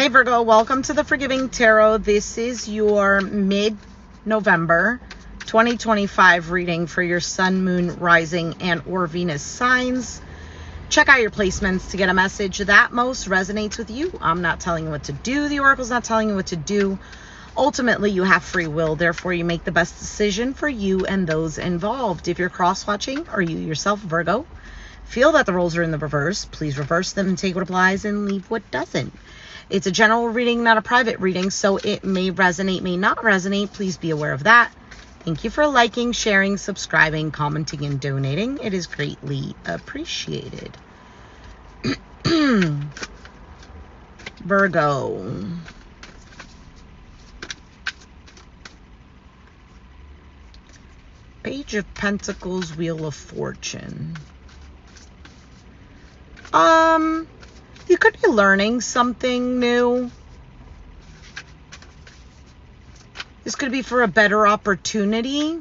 Hey Virgo, welcome to the Forgiving Tarot. This is your mid-November 2025 reading for your Sun, Moon, Rising, and or Venus signs. Check out your placements to get a message that most resonates with you. I'm not telling you what to do. The Oracle's not telling you what to do. Ultimately, you have free will. Therefore, you make the best decision for you and those involved. If you're cross-watching, or you yourself, Virgo, feel that the roles are in the reverse, please reverse them and take what applies and leave what doesn't. It's a general reading, not a private reading, so it may resonate, may not resonate. Please be aware of that. Thank you for liking, sharing, subscribing, commenting, and donating. It is greatly appreciated. Virgo. Page of Pentacles, Wheel of Fortune. You could be learning something new. This could be for a better opportunity.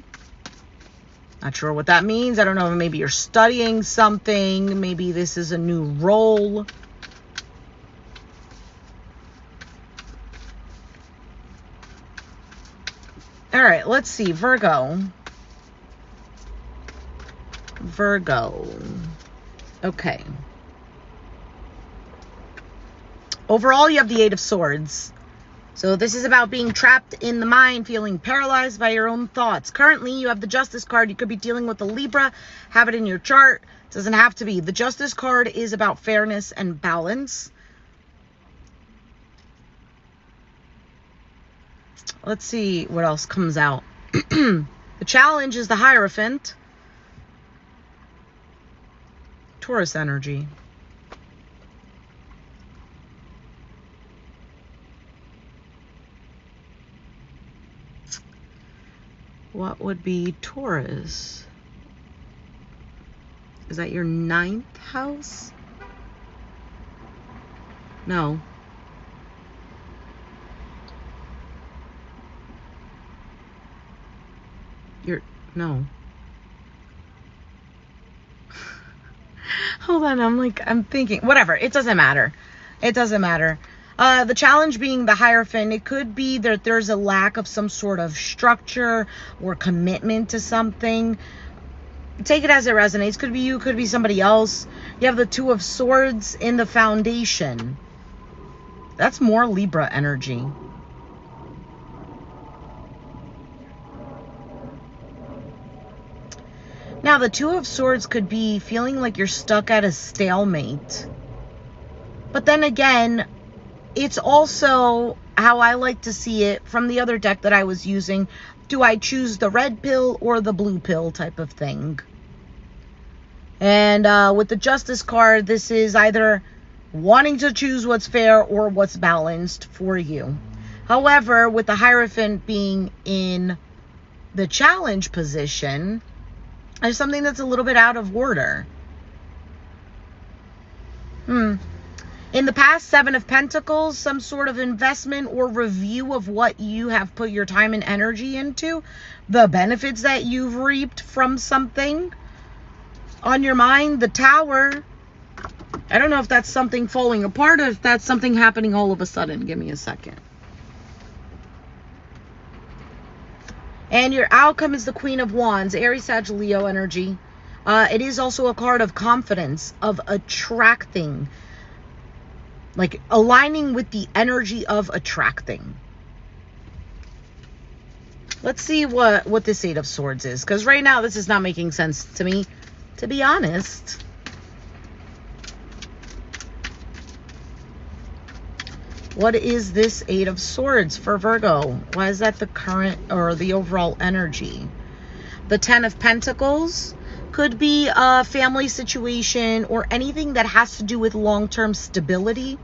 Not sure what that means. I don't know. Maybe you're studying something. Maybe this is a new role. All right, let's see. Virgo. Okay. Overall, you have the Eight of Swords. So this is about being trapped in the mind, feeling paralyzed by your own thoughts. Currently, you have the Justice card. You could be dealing with a Libra. Have it in your chart. It doesn't have to be. The Justice card is about fairness and balance. Let's see what else comes out. The challenge is the Hierophant. Taurus energy. What would be Taurus? Is that your 9th house? No. No. Hold on, I'm thinking. Whatever, it doesn't matter. It doesn't matter. The challenge being the Hierophant, it could be that there's a lack of some sort of structure or commitment to something. Take it as it resonates. Could be you, could be somebody else. You have the Two of Swords in the Foundation. That's more Libra energy. Now, the Two of Swords could be feeling like you're stuck at a stalemate. But then again, it's also how I like to see it from the other deck that I was using. Do I choose the red pill or the blue pill type of thing? And with the Justice card, this is either wanting to choose what's fair or what's balanced for you. However, with the Hierophant being in the challenge position, there's something that's a little bit out of order. In the past, Seven of Pentacles, some sort of investment or review of what you have put your time and energy into, the benefits that you've reaped from something on your mind. The Tower, I don't know if that's something falling apart or if that's something happening all of a sudden. Give me a second. And your outcome is the Queen of Wands, Aries, Sag, Leo energy. It is also a card of confidence, of attracting, like aligning with the energy of attracting. Let's see what this Eight of Swords is, because right now this is not making sense to me, to be honest. What is this Eight of Swords for Virgo? Why is that the current or the overall energy? The Ten of Pentacles could be a family situation or anything that has to do with long-term stability.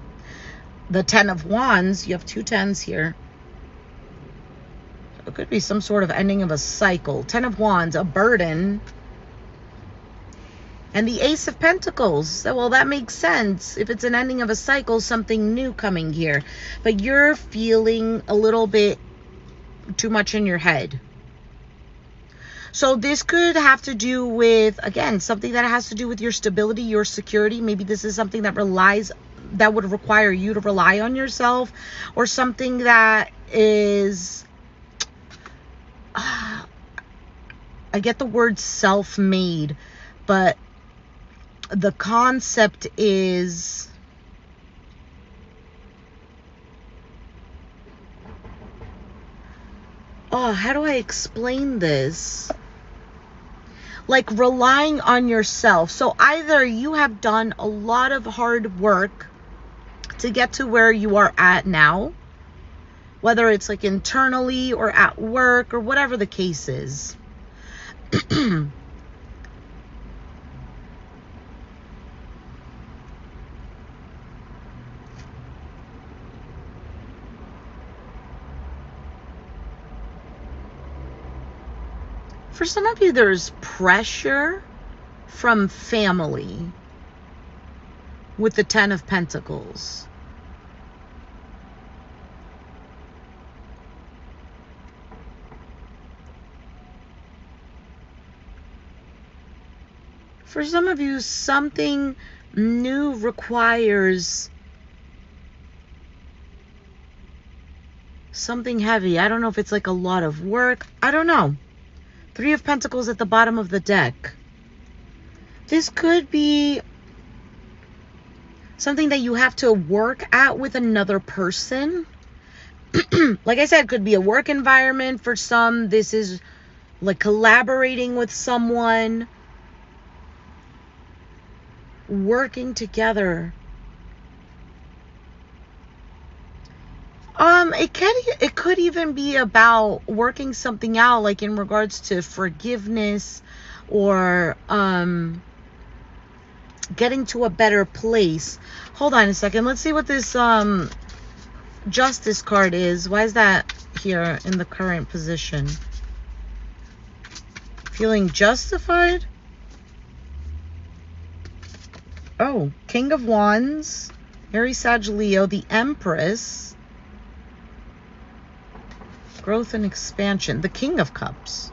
The Ten of Wands, you have two tens here. It could be some sort of ending of a cycle. Ten of Wands, a burden. And the Ace of Pentacles, well, that makes sense. If it's an ending of a cycle, something new coming here. But you're feeling a little bit too much in your head. So this could have to do with, again, something that has to do with your stability, your security. Maybe this is something that relies that would require you to rely on yourself, or something that is, I get the word self-made, but the concept is, how do I explain this? Like relying on yourself. So either you have done a lot of hard work to get to where you are at now, whether it's like internally or at work or whatever the case is. For some of you, there's pressure from family with the Ten of Pentacles. For some of you, something new requires something heavy. I don't know if it's like a lot of work. I don't know. Three of Pentacles at the bottom of the deck. This could be something that you have to work at with another person. Like I said, it could be a work environment. For some, this is like collaborating with someone, working together. It could even be about working something out, like in regards to forgiveness, or getting to a better place. Hold on a second. Let's see what this Justice card is. Why is that here in the current position? Feeling justified? Oh, King of Wands, Aries, Sag, Leo, the Empress. Growth and expansion. The King of Cups.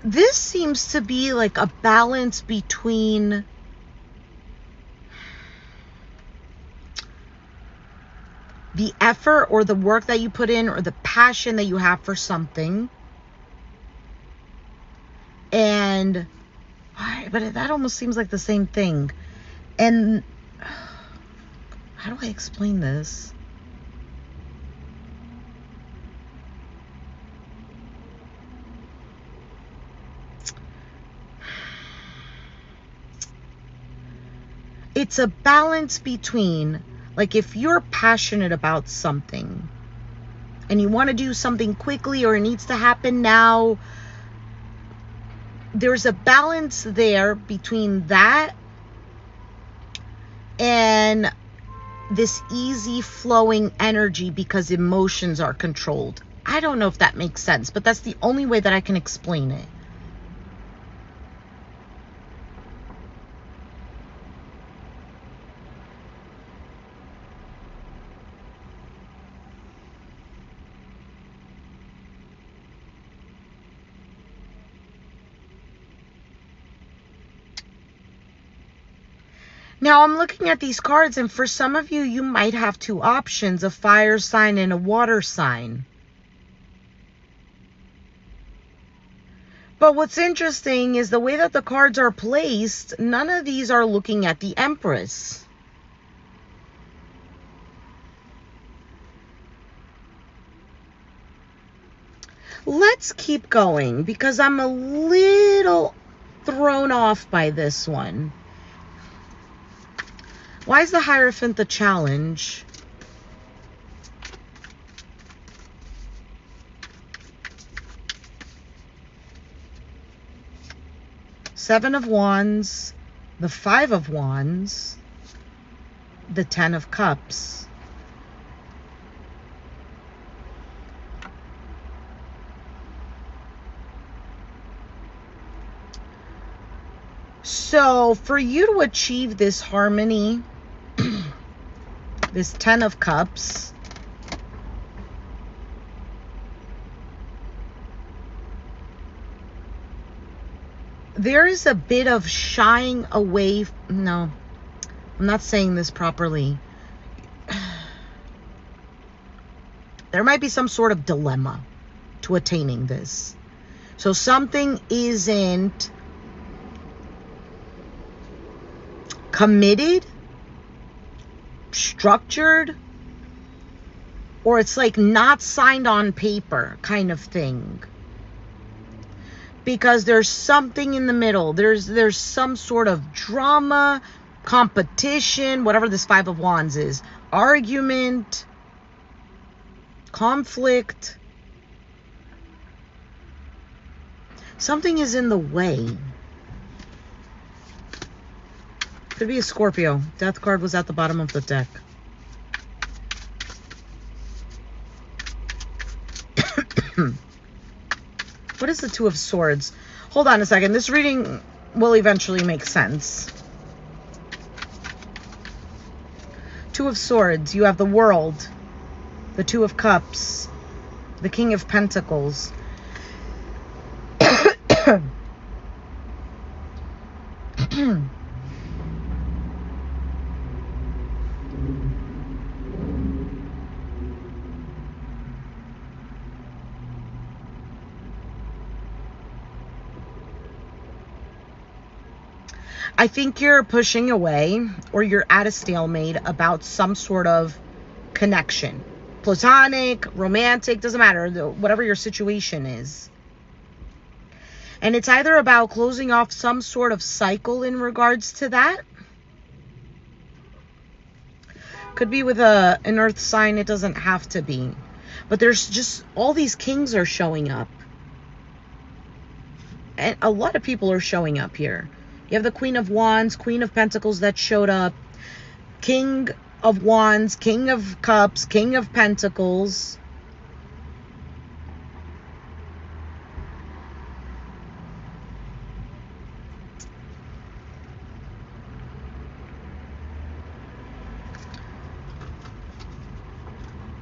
This seems to be like a balance between the effort or the work that you put in, or the passion that you have for something. And, but that almost seems like the same thing. And how do I explain this? It's a balance between, like, if you're passionate about something and you want to do something quickly, or it needs to happen now, there's a balance there between that and this easy flowing energy, because emotions are controlled. I don't know if that makes sense, but that's the only way that I can explain it. Now, I'm looking at these cards, and for some of you, you might have two options, a fire sign and a water sign. But what's interesting is the way that the cards are placed, none of these are looking at the Empress. Let's keep going, because I'm a little thrown off by this one. Why is the Hierophant the challenge? Seven of Wands, the Five of Wands, the Ten of Cups. So for you to achieve this harmony, this 10 of Cups. There is a bit of shying away. No, I'm not saying this properly. There might be some sort of dilemma to attaining this. So something isn't committed, structured, or it's like not signed on paper kind of thing. Because there's something in the middle. There's some sort of drama, competition, whatever this 5 of Wands is. Argument, conflict. Something is in the way. Could be a Scorpio. Death card was at the bottom of the deck. What is the 2 of Swords? Hold on a second. This reading will eventually make sense. 2 of Swords. You have the World. The 2 of Cups. The King of Pentacles. I think you're pushing away or you're at a stalemate about some sort of connection. Platonic, romantic, doesn't matter. Whatever your situation is. And it's either about closing off some sort of cycle in regards to that. Could be with an earth sign. It doesn't have to be. But there's just all these kings are showing up. And a lot of people are showing up here. You have the Queen of Wands, Queen of Pentacles that showed up. King of Wands, King of Cups, King of Pentacles.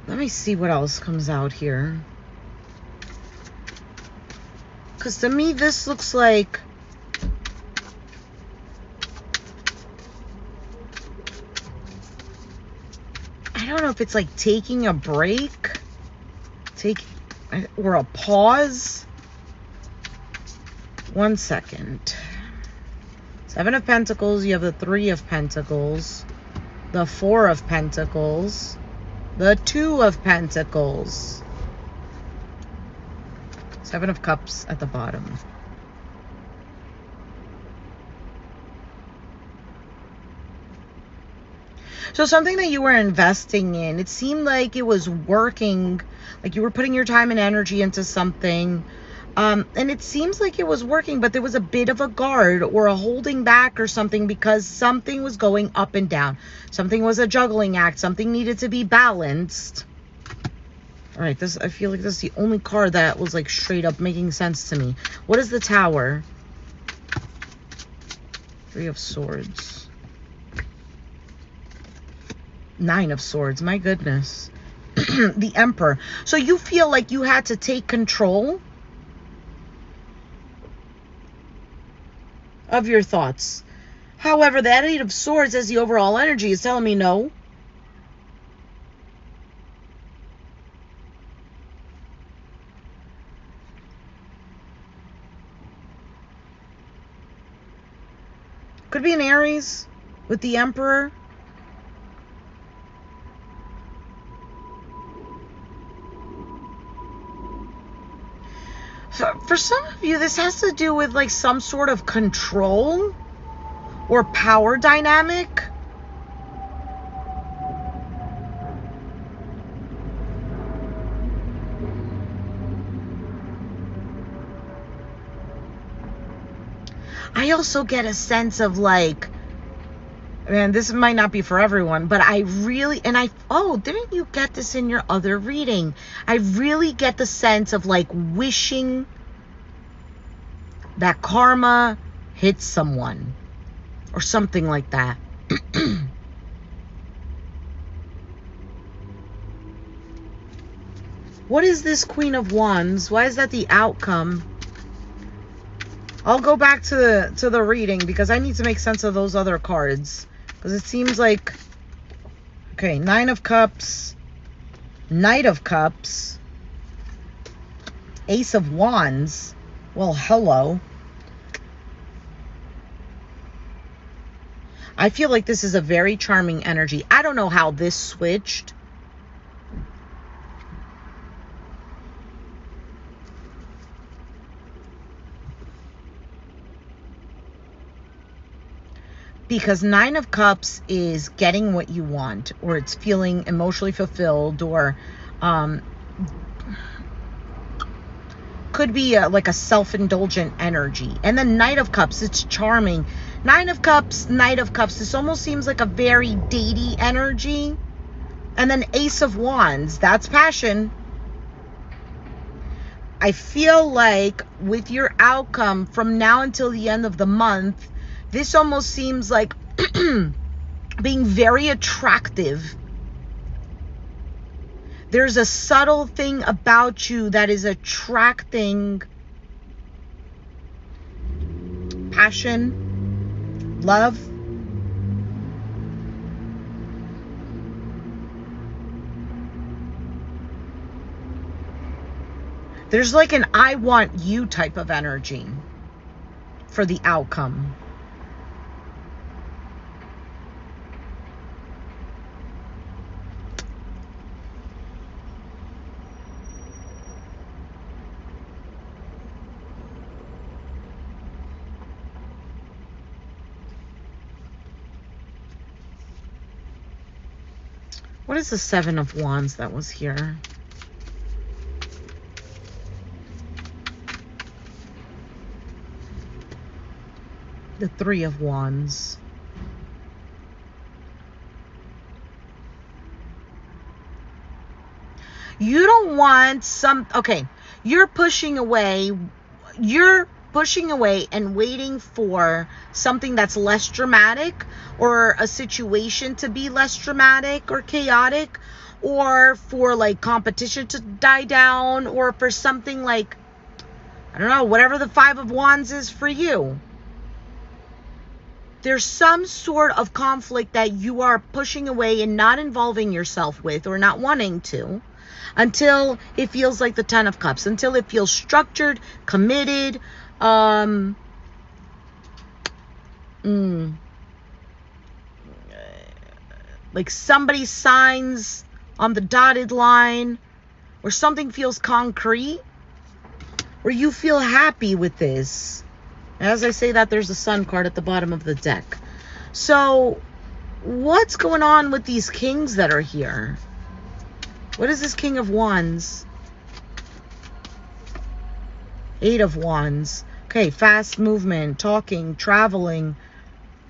Let me see what else comes out here. Because to me, this looks like... I don't know if it's like taking a break, or a pause. 1 second. 7 of Pentacles, you have the 3 of Pentacles, the 4 of Pentacles, the 2 of Pentacles, 7 of Cups at the bottom. So something that you were investing in, it seemed like it was working, like you were putting your time and energy into something. And it seems like it was working, but there was a bit of a guard or a holding back or something because something was going up and down. Something was a juggling act. Something needed to be balanced. All right, I feel like this is the only card that was like straight up making sense to me. What is the Tower? 3 of Swords. 9 of Swords, my goodness. The Emperor. So you feel like you had to take control of your thoughts. However, that 8 of Swords as the overall energy is telling me no. Could be an Aries with the Emperor. For some of you, this has to do with like some sort of control or power dynamic. I also get a sense of like, man, this might not be for everyone, but I really, oh, didn't you get this in your other reading? I really get the sense of like wishing that karma hits someone or something like that. What is this Queen of Wands? Why is that the outcome? I'll go back to the reading because I need to make sense of those other cards. Because it seems like... Okay, Nine of Cups, Knight of Cups, Ace of Wands. Well, hello. I feel like this is a very charming energy. I don't know how this switched. Because Nine of Cups is getting what you want, or it's feeling emotionally fulfilled, or could be like a self-indulgent energy. And then Knight of Cups, it's charming. Nine of Cups, Knight of Cups, this almost seems like a very datey energy. And then Ace of Wands, that's passion. I feel like with your outcome from now until the end of the month, this almost seems like being very attractive. There's a subtle thing about you that is attracting passion, love. There's like an I want you type of energy for the outcome. What is the Seven of Wands that was here? The Three of Wands. You don't want some... Okay, you're pushing away and waiting for something that's less dramatic, or a situation to be less dramatic or chaotic, or for like competition to die down, or for something like, I don't know, whatever the Five of Wands is for you. There's some sort of conflict that you are pushing away and not involving yourself with, or not wanting to, until it feels like the Ten of Cups, until it feels structured, committed, like somebody signs on the dotted line, or something feels concrete, or you feel happy with this. As I say that, there's a Sun card at the bottom of the deck. So what's going on with these kings that are here? What is this King of Wands? Eight of Wands. Okay, fast movement, talking, traveling,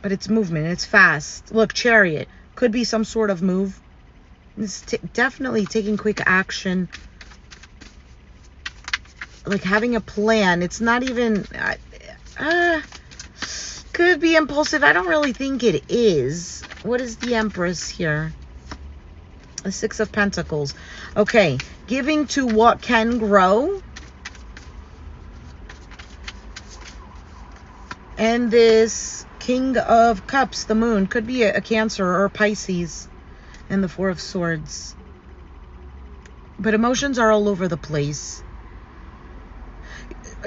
but it's movement, it's fast. Look, Chariot. Could be some sort of move. It's definitely taking quick action. Like having a plan. It's not even... could be impulsive. I don't really think it is. What is the Empress here? The Six of Pentacles. Okay, giving to what can grow. And this King of Cups, the Moon, could be a Cancer or a Pisces. And the Four of Swords. But emotions are all over the place.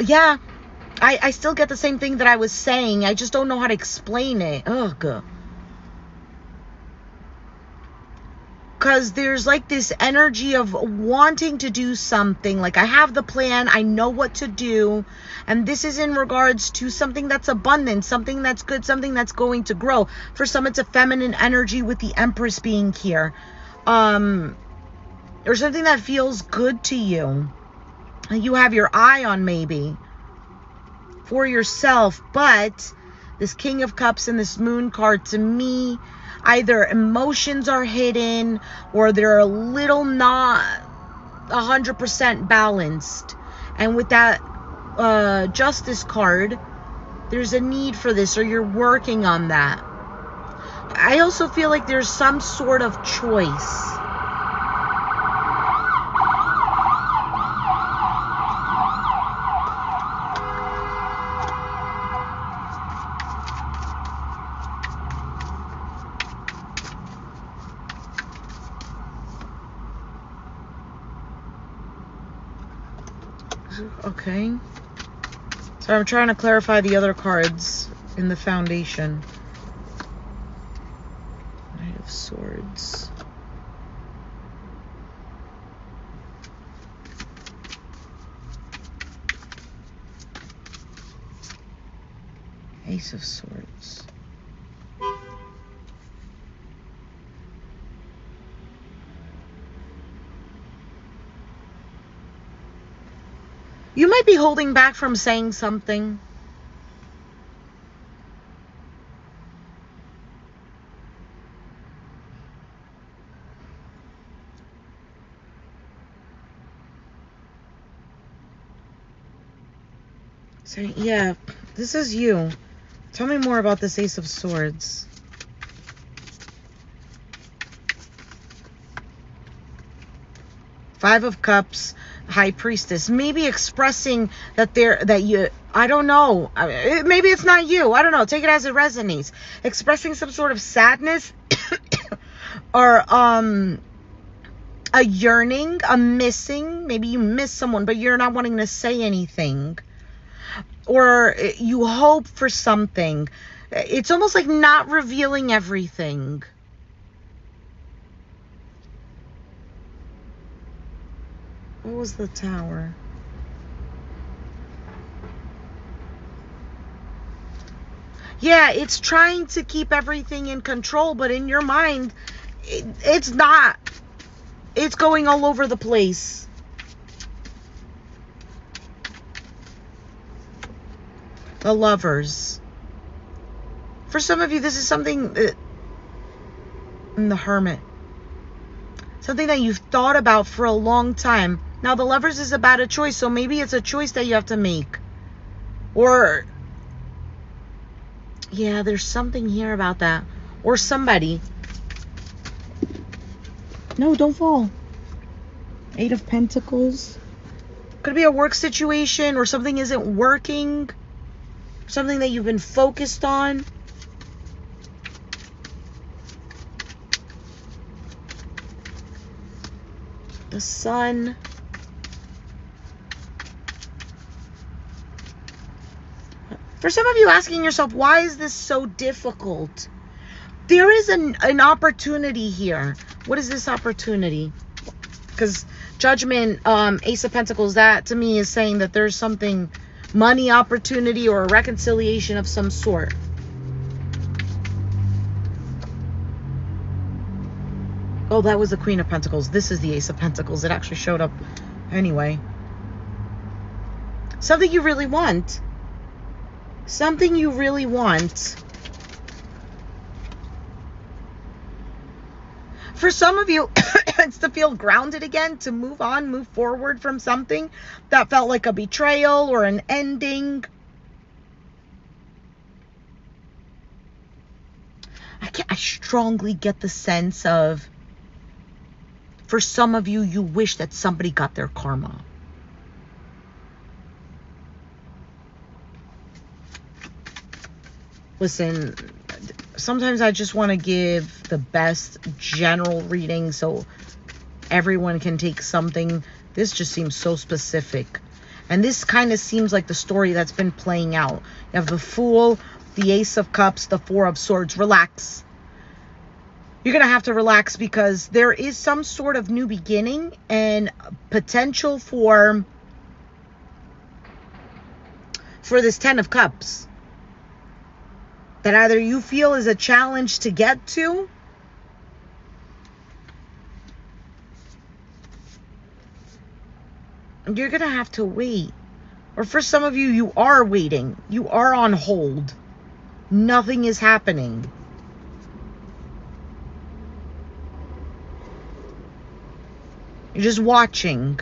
Yeah, I still get the same thing that I was saying. I just don't know how to explain it. Ugh. Because there's like this energy of wanting to do something. Like I have the plan. I know what to do. And this is in regards to something that's abundant, something that's good, something that's going to grow. For some, it's a feminine energy with the Empress being here. Or something that feels good to you. You have your eye on maybe. For yourself. But this King of Cups and this Moon card, to me, either emotions are hidden or they're a little not 100% balanced. And with that Justice card, there's a need for this, or you're working on that. I also feel like there's some sort of choice. Okay. So I'm trying to clarify the other cards in the foundation. Knight of Swords. Ace of Swords. You might be holding back from saying something. So, yeah, this is you. Tell me more about this Ace of Swords. Five of Cups, High Priestess. Maybe expressing that I don't know. Maybe it's not you. I don't know. Take it as it resonates. Expressing some sort of sadness or a yearning, a missing. Maybe you miss someone, but you're not wanting to say anything. Or you hope for something. It's almost like not revealing everything. What was the Tower? Yeah, it's trying to keep everything in control, but in your mind, it's not. It's going all over the place. The Lovers. For some of you, this is something in the Hermit. Something that you've thought about for a long time. Now, the Lovers is about a choice, so maybe it's a choice that you have to make. Or, yeah, there's something here about that. Or somebody. No, don't fall. Eight of Pentacles. Could be a work situation or something isn't working. Something that you've been focused on. The Sun. For some of you asking yourself, why is this so difficult? There is an opportunity here. What is this opportunity? Because Judgment, Ace of Pentacles, that to me is saying that there's something, money opportunity or a reconciliation of some sort. Oh, that was the Queen of Pentacles. This is the Ace of Pentacles. It actually showed up anyway. Something you really want. Something you really want. For some of you, it's to feel grounded again, to move on, move forward from something that felt like a betrayal or an ending. I strongly get the sense of, for some of you, you wish that somebody got their karma. Listen, sometimes I just want to give the best general reading so everyone can take something. This just seems so specific. And this kind of seems like the story that's been playing out. You have the Fool, the Ace of Cups, the Four of Swords. Relax. You're going to have to relax because there is some sort of new beginning and potential for this Ten of Cups. That either you feel is a challenge to get to, you're going to have to wait. Or for some of you, you are waiting. You are on hold. Nothing is happening. You're just watching.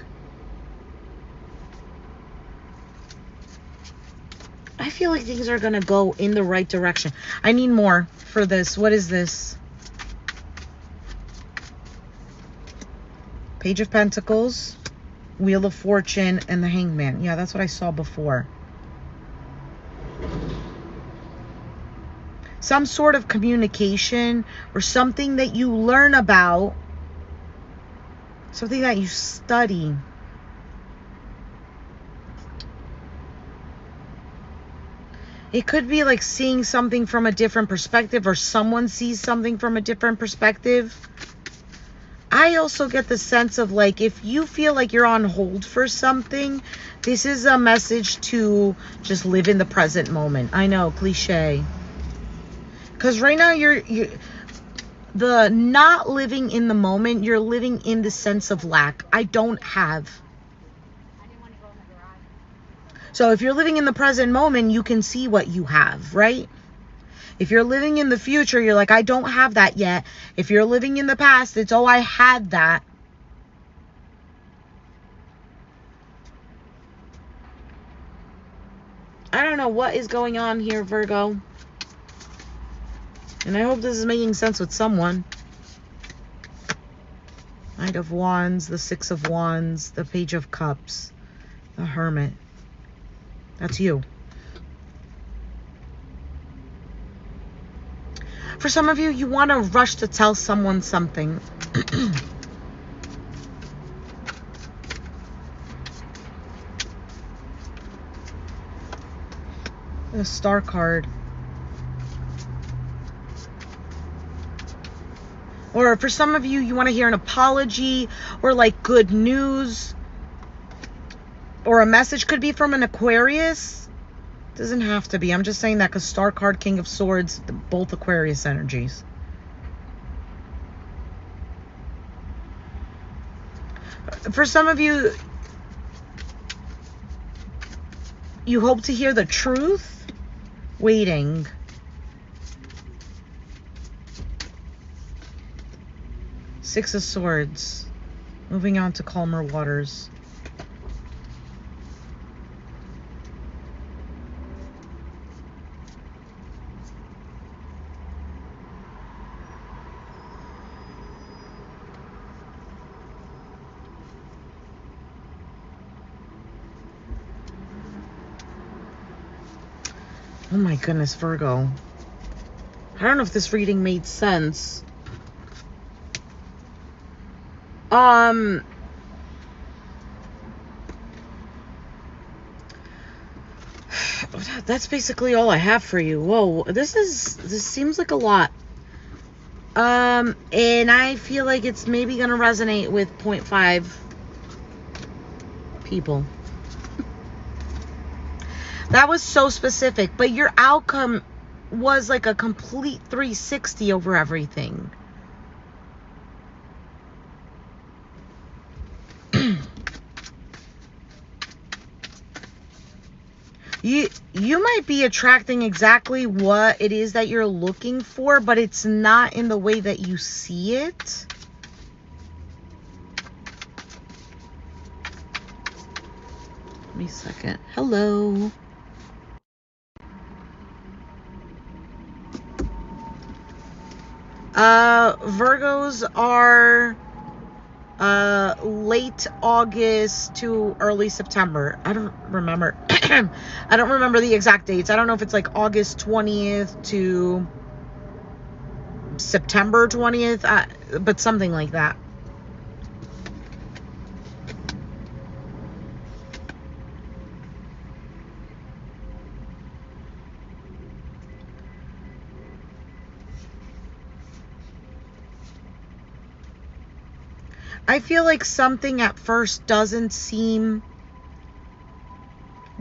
I feel like things are going to go in the right direction. I need more for this. What is this? Page of Pentacles, Wheel of Fortune, and the Hangman. Yeah, that's what I saw before. Some sort of communication or something that you learn about. Something that you study. It could be like seeing something from a different perspective, or someone sees something from a different perspective. I also get the sense of like, if you feel like you're on hold for something, this is a message to just live in the present moment. I know, cliche. Because right now you're the not living in the moment, you're living in the sense of lack. I don't have. So if you're living in the present moment, you can see what you have, right? If you're living in the future, you're like, I don't have that yet. If you're living in the past, it's, oh, I had that. I don't know what is going on here, Virgo. And I hope this is making sense with someone. Knight of Wands, the Six of Wands, the Page of Cups, the Hermit. That's you. For some of you, you want to rush to tell someone something. The Star card. Or for some of you, you want to hear an apology or like good news. Or a message. Could be from an Aquarius. Doesn't have to be. I'm just saying that because Star card, King of Swords, both Aquarius energies. For some of you, you hope to hear the truth. Waiting. Six of Swords. Moving on to calmer waters. Oh my goodness, Virgo. I don't know if this reading made sense. That's basically all I have for you. Whoa, this seems like a lot. And I feel like it's maybe gonna resonate with 0.5 people. That was so specific, but your outcome was like a complete 360 over everything. You might be attracting exactly what it is that you're looking for, but it's not in the way that you see it. Give me a second. Hello. Virgos are late August to early September. I don't remember. I don't remember the exact dates. I don't know if it's like August 20th to September 20th, but something like that. I feel like something at first doesn't seem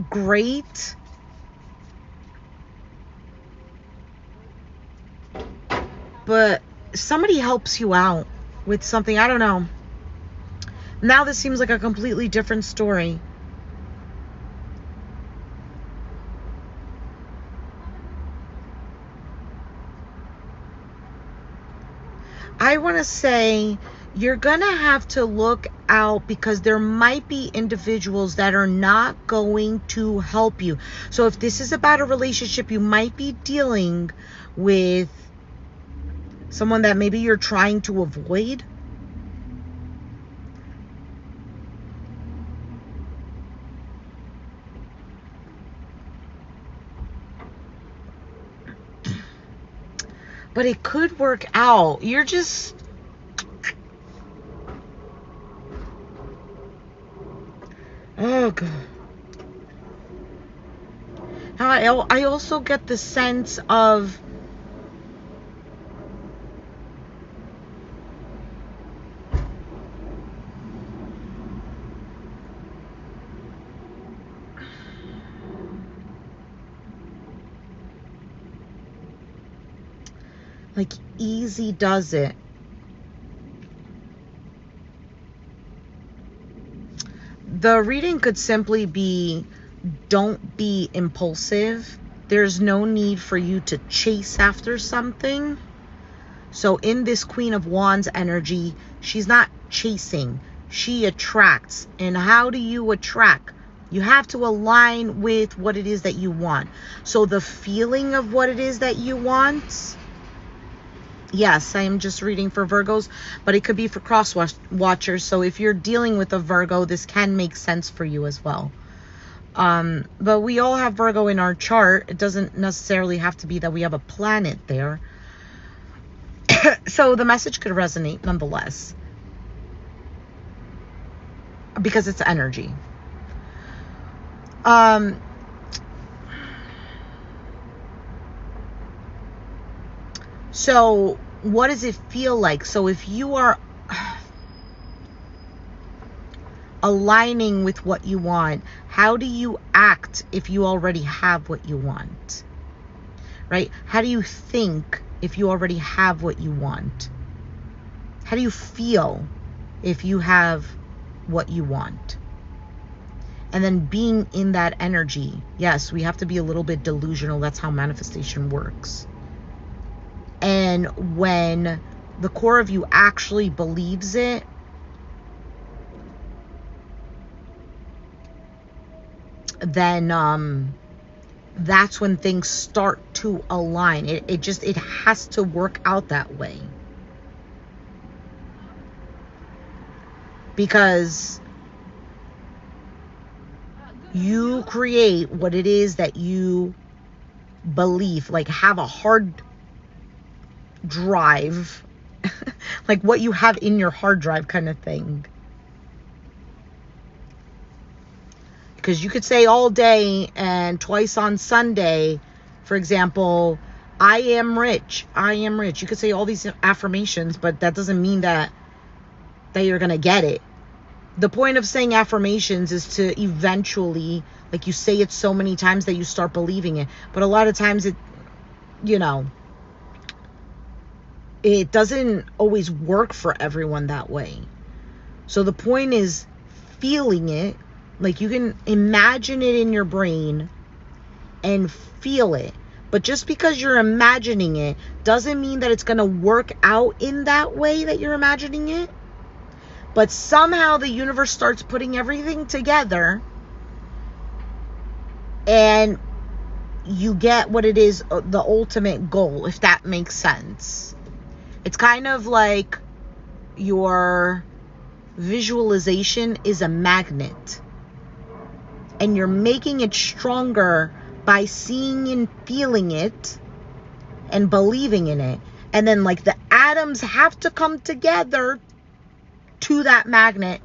great, but somebody helps you out with something. I don't know. Now this seems like a completely different story. I want to say you're going to have to look out, because there might be individuals that are not going to help you. So if this is about a relationship, you might be dealing with someone that maybe you're trying to avoid. But it could work out. You're just... Oh, God. Now, I also get the sense of like easy does it. The reading could simply be, don't be impulsive. There's no need for you to chase after something. So in this Queen of Wands energy, she's not chasing, she attracts. And how do you attract? You have to align with what it is that you want. So the feeling of what it is that you want, yes, I am just reading for Virgos, but it could be for cross watchers. So if you're dealing with a Virgo, this can make sense for you as well. But we all have Virgo in our chart. It doesn't necessarily have to be that we have a planet there. So the message could resonate nonetheless, because it's energy. So what does it feel like? So if you are aligning with what you want, how do you act if you already have what you want? Right? How do you think if you already have what you want? How do you feel if you have what you want? And then being in that energy. Yes, we have to be a little bit delusional. That's how manifestation works. And when the core of you actually believes it, then that's when things start to align. It has to work out that way. Because you create what it is that you believe, like have a hard drive, like what you have in your hard drive kind of thing. Because you could say all day and twice on Sunday, for example, I am rich, I am rich. You could say all these affirmations, but that doesn't mean that you're going to get it. The point of saying affirmations is to eventually, like you say it so many times that you start believing it. But a lot of times it, you know, it doesn't always work for everyone that way. So the point is feeling it. Like you can imagine it in your brain and feel it. But just because you're imagining it doesn't mean that it's going to work out in that way that you're imagining it. But somehow the universe starts putting everything together and you get what it is, the ultimate goal, if that makes sense. It's kind of like your visualization is a magnet. And you're making it stronger by seeing and feeling it and believing in it. And then like the atoms have to come together to that magnet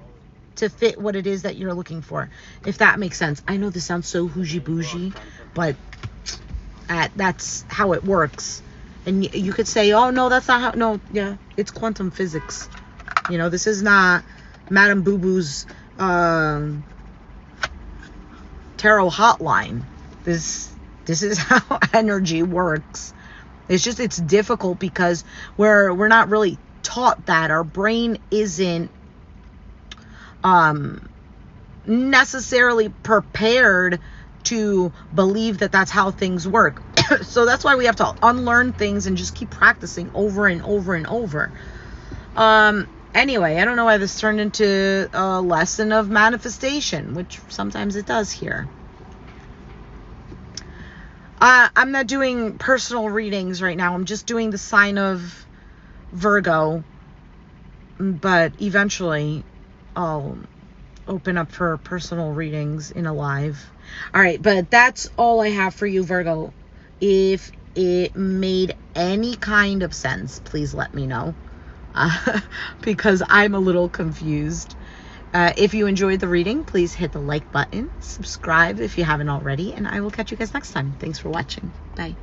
to fit what it is that you're looking for, if that makes sense. I know this sounds so hougie bougie, but that's how it works. And you could say, oh no, that's not how. No, yeah, it's quantum physics. You know, this is not Madame Boo Boo's tarot hotline. This is how energy works. It's just, it's difficult because we're not really taught that. Our brain isn't necessarily prepared to believe that that's how things work. So that's why we have to unlearn things and just keep practicing over and over and over. Anyway, I don't know why this turned into a lesson of manifestation, which sometimes it does here. I'm not doing personal readings right now. I'm just doing the sign of Virgo. But eventually I'll open up for personal readings in a live. All right, but that's all I have for you, Virgo. If it made any kind of sense, please let me know. Because I'm a little confused. If you enjoyed the reading, please hit the like button, subscribe if you haven't already, and I will catch you guys next time. Thanks for watching. Bye.